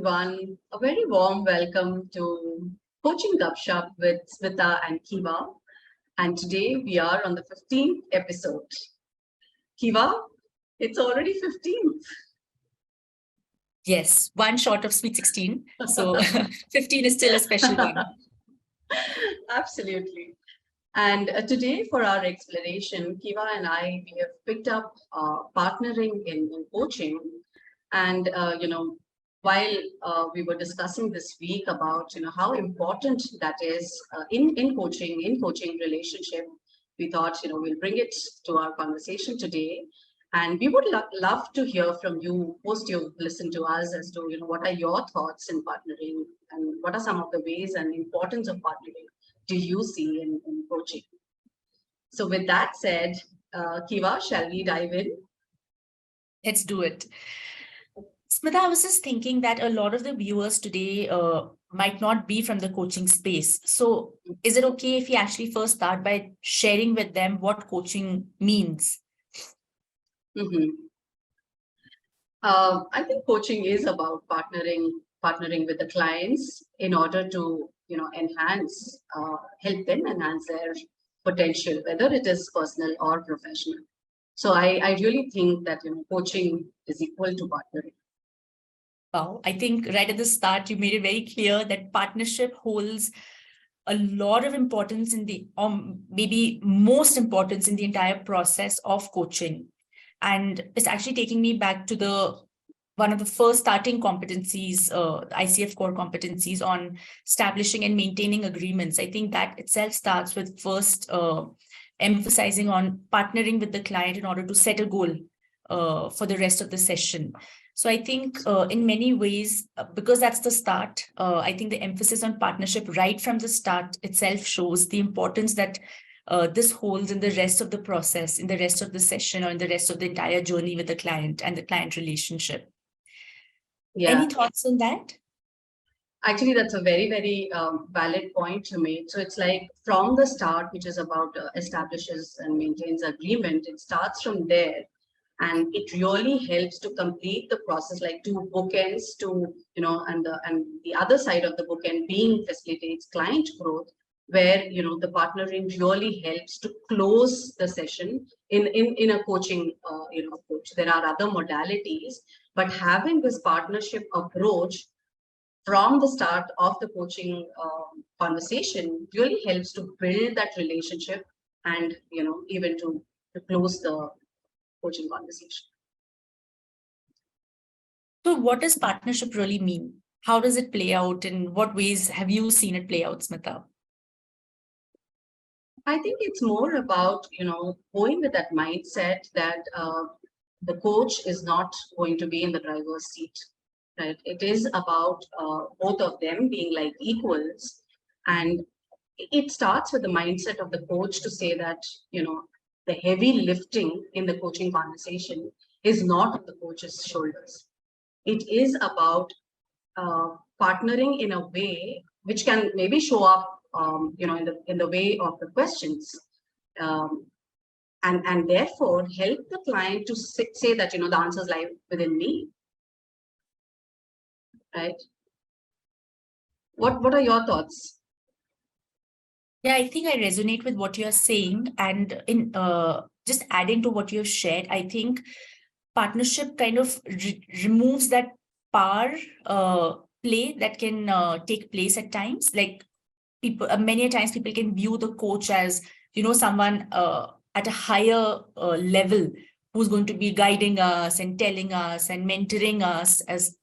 everyone. A very warm welcome to Coaching Gupshup with Smita and Kiwa. And today we are on the 15th episode. Kiwa, it's already 15th. Yes, one short of sweet 16. So 15 is still a special one. Absolutely. And today for our exploration, Kiwa and I, we have picked up partnering in coaching. And, while we were discussing this week about, how important that is in coaching relationship, we thought, we'll bring it to our conversation today. And we would love to hear from you post you've listened to us as to, what are your thoughts in partnering and what are some of the ways and importance of partnering do you see in coaching? So with that said, Kiwa, shall we dive in? Let's do it. Smita, I was just thinking that a lot of the viewers today might not be from the coaching space. So is it okay if we actually first start by sharing with them what coaching means? Mm-hmm. I think coaching is about partnering with the clients in order to, help them enhance their potential, whether it is personal or professional. So I really think that, coaching is equal to partnering. Wow, I think right at the start, you made it very clear that partnership holds a lot of importance in the, maybe most importance in the entire process of coaching. And it's actually taking me back to one of the first starting competencies, ICF core competencies on establishing and maintaining agreements. I think that itself starts with first emphasizing on partnering with the client in order to set a goal for the rest of the session. So I think in many ways, because that's the start, I think the emphasis on partnership right from the start itself shows the importance that this holds in the rest of the process, in the rest of the session, or in the rest of the entire journey with the client and the client relationship. Yeah. Any thoughts on that? Actually, that's a very, very valid point you made. So it's like from the start, which is about establishes and maintains agreement, it starts from there. And it really helps to complete the process, like two bookends to, and the other side of the bookend being facilitates client growth, where, the partnering really helps to close the session in a coaching, approach. There are other modalities, but having this partnership approach from the start of the coaching conversation really helps to build that relationship and, even to close the coaching conversation. So what does partnership really mean? How does it play out? In what ways have you seen it play out, Smita? I think it's more about, going with that mindset that the coach is not going to be in the driver's seat, right? It is about both of them being like equals. And it starts with the mindset of the coach to say that, the heavy lifting in the coaching conversation is not on the coach's shoulders. It is about partnering in a way which can maybe show up, in the way of the questions, and therefore help the client to say that, the answers lie within me, right? What are your thoughts? Yeah, I think I resonate with what you're saying. And in just adding to what you've shared, I think partnership kind of removes that power play that can take place at times. Like people, many times people can view the coach as, someone at a higher level who's going to be guiding us and telling us and mentoring us. As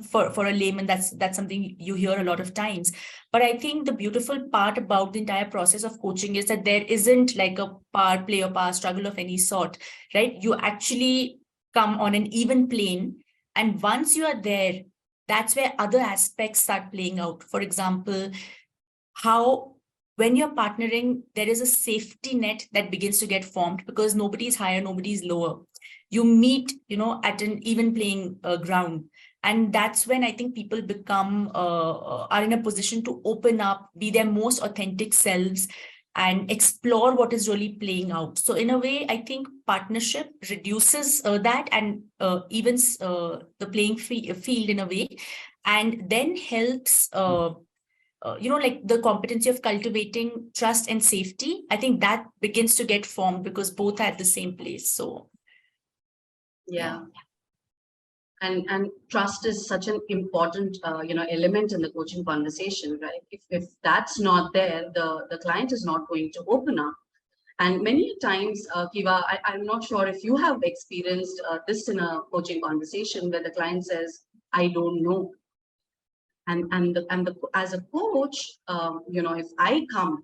for a layman, that's something you hear a lot of times. But I think the beautiful part about the entire process of coaching is that there isn't like a power play or power struggle of any sort, right? You actually come on an even plane. And once you are there, that's where other aspects start playing out. For example, how when you're partnering, there is a safety net that begins to get formed because nobody's higher, nobody's lower. You meet, at an even playing ground. And that's when I think people are in a position to open up, be their most authentic selves, and explore what is really playing out. So in a way, I think partnership reduces that and evens the playing field in a way. and then helps like the competency of cultivating trust and safety. I think that begins to get formed because both are at the same place. So yeah. And trust is such an important element in the coaching conversation, right? If that's not there, the client is not going to open up. And many times, Kiva, I'm not sure if you have experienced this in a coaching conversation where the client says, I don't know. And as a coach, if I come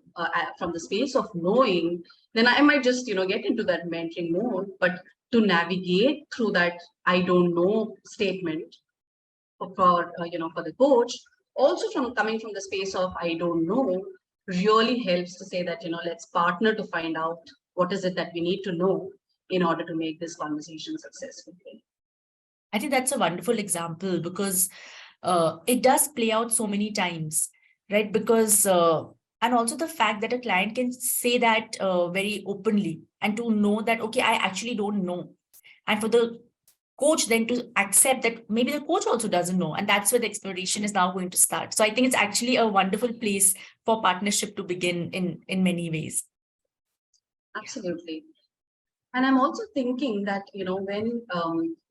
from the space of knowing, then I might just get into that mentoring mode. But to navigate through that I don't know statement for the coach, also from coming from the space of I don't know, really helps to say that let's partner to find out what is it that we need to know in order to make this conversation successful. I think that's a wonderful example because it does play out so many times, right? Because and also the fact that a client can say that very openly and to know that, okay, I actually don't know. And for the coach then to accept that maybe the coach also doesn't know. And that's where the exploration is now going to start. So I think it's actually a wonderful place for partnership to begin in many ways. Absolutely. And I'm also thinking that, when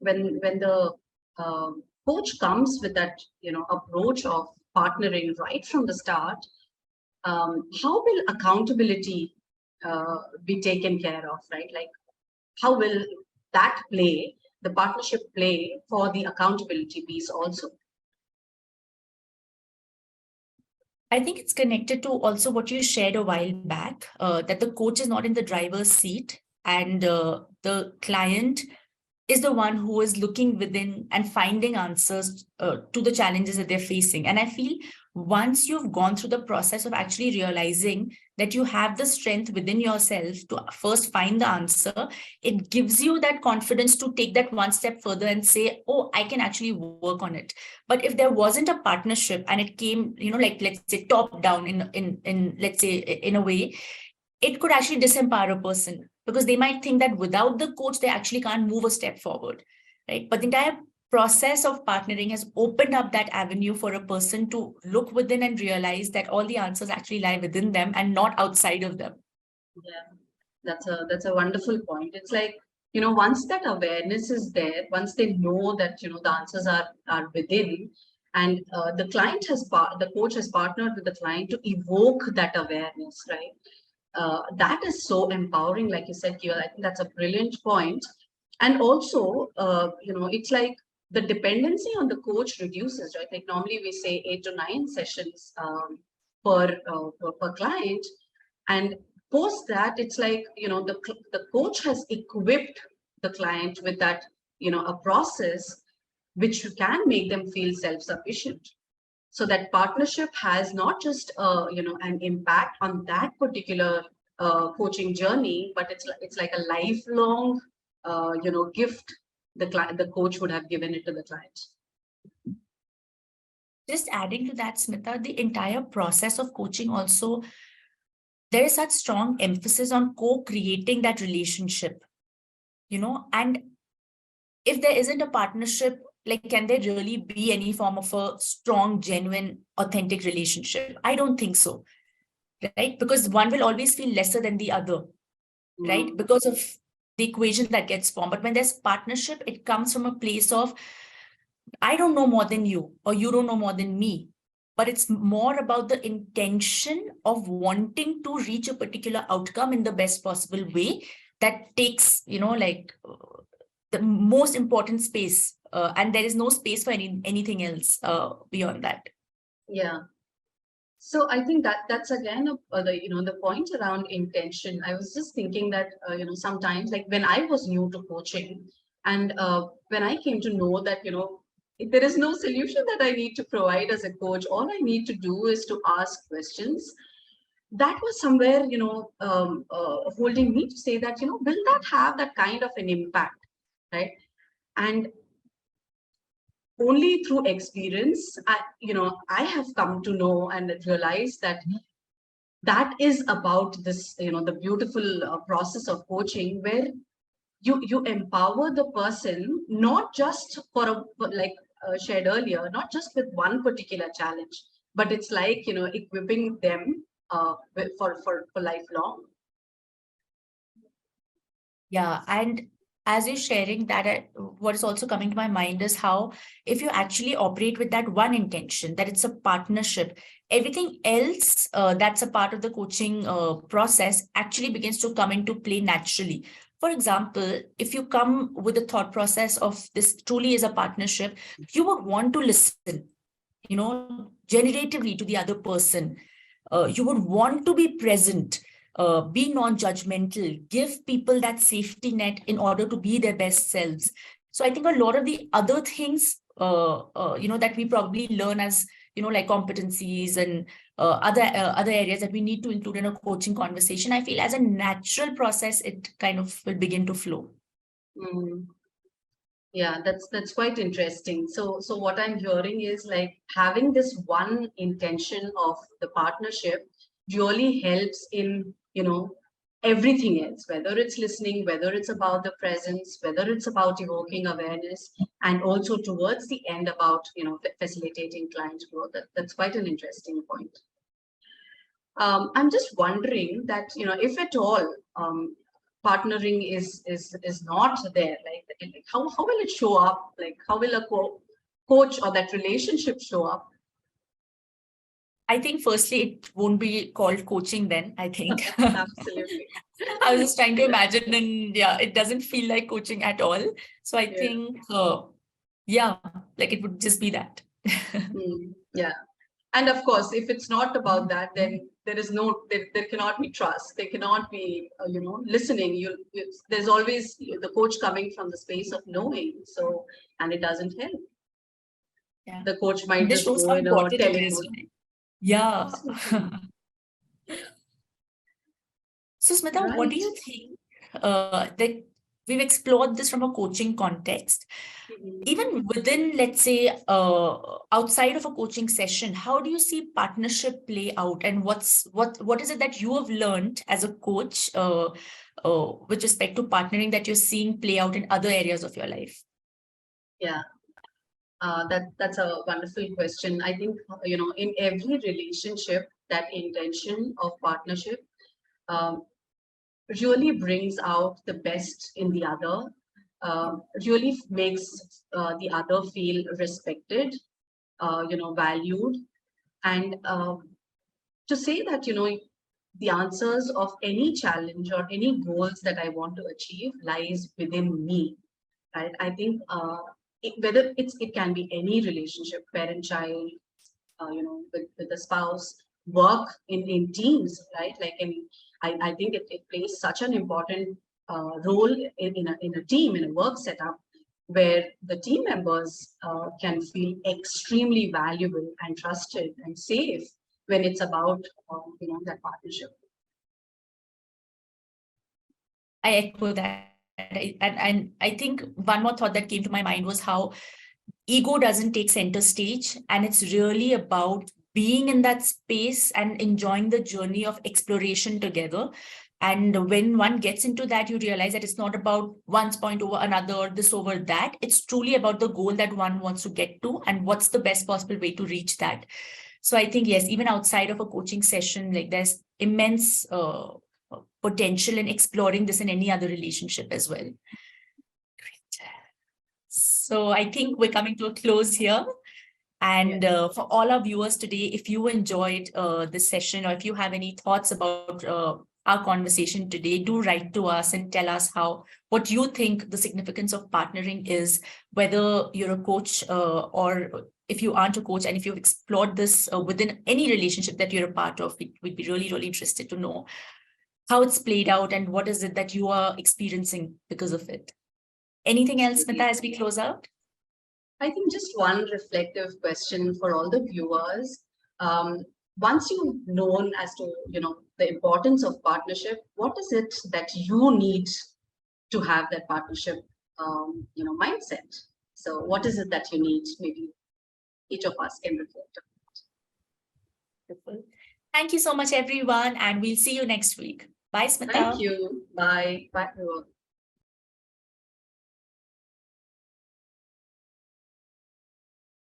the coach comes with that, approach of partnering right from the start, how will accountability be taken care of, right? Like, how will that play, the partnership play for the accountability piece also? I think it's connected to also what you shared a while back, that the coach is not in the driver's seat and the client is the one who is looking within and finding answers to the challenges that they're facing. And I feel once you've gone through the process of actually realizing that you have the strength within yourself to first find the answer, it gives you that confidence to take that one step further and say, oh, I can actually work on it. But if there wasn't a partnership and it came, like, let's say top down in let's say in a way, it could actually disempower a person because they might think that without the coach, they actually can't move a step forward, right? But the entire process of partnering has opened up that avenue for a person to look within and realize that all the answers actually lie within them and not outside of them. Yeah, that's a wonderful point. It's like, once that awareness is there, once they know that, the answers are within, and the coach has partnered with the client to evoke that awareness, right? That is so empowering, like you said, Kiva. I think that's a brilliant point. And also, it's like the dependency on the coach reduces, right? Like normally we say 8 to 9 sessions per client, and post that, it's like the coach has equipped the client with that a process which can make them feel self-sufficient. So that partnership has not just an impact on that particular coaching journey, but it's like a lifelong gift the coach would have given it to the client. Just adding to that, Smita, the entire process of coaching also, there is such strong emphasis on co-creating that relationship, and if there isn't a partnership, like, can there really be any form of a strong, genuine, authentic relationship? I don't think so, right? Because one will always feel lesser than the other, right? Because of the equation that gets formed. But when there's partnership, it comes from a place of, I don't know more than you, or you don't know more than me. But it's more about the intention of wanting to reach a particular outcome in the best possible way that takes, the most important space. And there is no space for anything else beyond that. Yeah. So I think that's again the point around intention. I was just thinking that sometimes, like when I was new to coaching, and when I came to know that there is no solution that I need to provide as a coach. All I need to do is to ask questions. That was somewhere holding me to say that will that have that kind of an impact, right? And only through experience, I have come to know and realize that that is about this, the beautiful process of coaching where you empower the person, not just for shared earlier, not just with one particular challenge, but it's like, equipping them for lifelong. Yeah, and as you're sharing that, what is also coming to my mind is how if you actually operate with that one intention, that it's a partnership, everything else that's a part of the coaching process actually begins to come into play naturally. For example, if you come with the thought process of this truly is a partnership, you would want to listen, generatively to the other person. You would want to be present, be non-judgmental, give people that safety net in order to be their best selves. So I think a lot of the other things, that we probably learn as, like competencies and other areas that we need to include in a coaching conversation, I feel as a natural process, it kind of will begin to flow. Mm. Yeah, that's quite interesting. So what I'm hearing is like having this one intention of the partnership really helps in, everything else, whether it's listening, whether it's about the presence, whether it's about evoking awareness, and also towards the end about, facilitating client growth. That's quite an interesting point. I'm just wondering that, if at all, partnering is not there, like how will it show up? Like how will a coach or that relationship show up? I think firstly, it won't be called coaching then, I think. Absolutely. I was just trying to imagine, and yeah, it doesn't feel like coaching at all. So I think, like it would just be that. Yeah. And of course, if it's not about that, then there cannot be trust. There cannot be, listening. There's always the coach coming from the space of knowing. So, and it doesn't help. Yeah. The coach might This just shows go how in a important it telling is, mode. right? Yeah. Absolutely. So, Smita, what do Right. you think that we've explored this from a coaching context? Mhm. Even within, let's say, outside of a coaching session, how do you see partnership play out, and what is it that you have learned as a coach with respect to partnering that you're seeing play out in other areas of your life? Yeah, that's a wonderful question. I think, in every relationship, that intention of partnership um, really brings out the best in the other, really makes the other feel respected, valued. And to say that, the answers of any challenge or any goals that I want to achieve lies within me, right? I think whether it can be any relationship, parent child, with a spouse, work in teams, right? Like I think it plays such an important role in a team, in a work setup, where the team members can feel extremely valuable and trusted and safe when it's about that partnership. I echo that. And I think one more thought that came to my mind was how ego doesn't take center stage, and it's really about being in that space and enjoying the journey of exploration together. And when one gets into that, you realize that it's not about one's point over another, this over that. It's truly about the goal that one wants to get to and what's the best possible way to reach that. So I think, yes, even outside of a coaching session, like there's immense potential in exploring this in any other relationship as well. So I think we're coming to a close here. And for all our viewers today, if you enjoyed this session, or if you have any thoughts about our conversation today, do write to us and tell us what you think the significance of partnering is, whether you're a coach or if you aren't a coach, and if you've explored this within any relationship that you're a part of. We'd be really, really interested to know how it's played out and what is it that you are experiencing because of it. Anything else, Smita, as we close out? I think just one reflective question for all the viewers. Once you've known as to, the importance of partnership, what is it that you need to have that partnership, mindset? So what is it that you need? Maybe each of us can reflect. Thank you so much, everyone. And we'll see you next week. Bye, Smita. Thank you. Bye. Bye, everyone.